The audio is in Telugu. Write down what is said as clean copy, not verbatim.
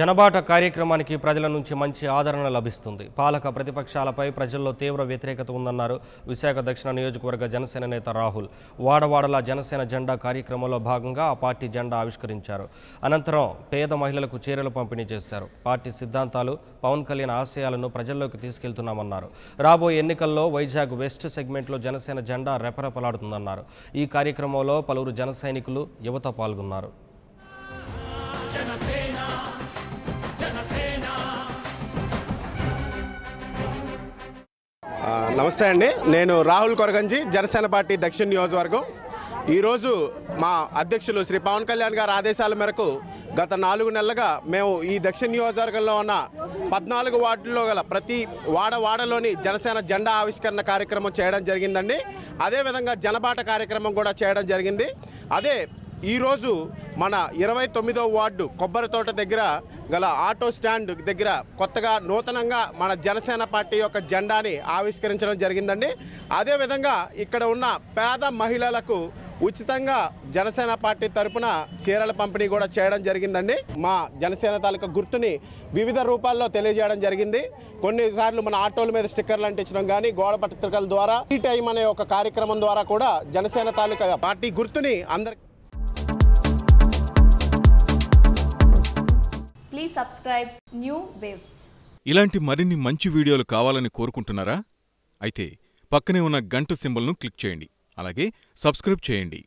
జనబాట కార్యక్రమానికి ప్రజల నుంచి మంచి ఆదరణ లభిస్తుంది. పాలక ప్రతిపక్షాలపై ప్రజల్లో తీవ్ర వ్యతిరేకత ఉందన్నారు విశాఖ దక్షిణ నియోజకవర్గ జనసేన నేత రాహుల్. వాడవాడల జనసేన జెండా కార్యక్రమంలో భాగంగా ఆ పార్టీ జెండా ఆవిష్కరించారు. అనంతరం పేద మహిళలకు చీరలు పంపిణీ చేశారు. పార్టీ సిద్ధాంతాలు, పవన్ కళ్యాణ్ ఆశయాలను ప్రజల్లోకి తీసుకెళ్తున్నామన్నారు. రాబోయే ఎన్నికల్లో వైజాగ్ వెస్ట్ సెగ్మెంట్లో జనసేన జెండా రెపరెపలాడుతుందన్నారు. ఈ కార్యక్రమంలో పలువురు జన సైనికులు, యువత పాల్గొన్నారు. నమస్తే అండి, నేను రాహుల్ కొరగంజి, జనసేన పార్టీ దక్షిణ నియోజకవర్గం. ఈరోజు మా అధ్యక్షులు శ్రీ పవన్ కళ్యాణ్ గారి ఆదేశాల మేరకు గత 4 నెలలుగా మేము ఈ దక్షిణ నియోజకవర్గంలో ఉన్న 14 వార్డుల్లో గల ప్రతి వాడలోని జనసేన జెండా ఆవిష్కరణ కార్యక్రమం చేయడం జరిగిందండి. అదేవిధంగా జనబాట కార్యక్రమం కూడా చేయడం జరిగింది. అదే ఈరోజు మన 29వ వార్డు కొబ్బరి తోట దగ్గర గల ఆటో స్టాండ్ దగ్గర కొత్తగా నూతనంగా మన జనసేన పార్టీ యొక్క జెండాని ఆవిష్కరించడం జరిగిందండి. అదేవిధంగా ఇక్కడ ఉన్న పేద మహిళలకు ఉచితంగా జనసేన పార్టీ తరపున చీరల పంపిణీ కూడా చేయడం జరిగిందండి. మా జనసేన తాలూకా గుర్తుని వివిధ రూపాల్లో తెలియజేయడం జరిగింది. కొన్నిసార్లు మన ఆటోల మీద స్టిక్కర్లు అంటించడం కానీ, గోడ పత్రికల ద్వారా ఈ టైం అనే ఒక కార్యక్రమం ద్వారా కూడా జనసేన తాలూకా పార్టీ గుర్తుని అందరికీ. Please subscribe New Waves. ఇలాంటి మరిన్ని మంచి వీడియోలు కావాలని కోరుకుంటున్నారా? అయితే పక్కనే ఉన్న గంట సింబల్ను క్లిక్ చేయండి. అలాగే సబ్స్క్రైబ్ చేయండి.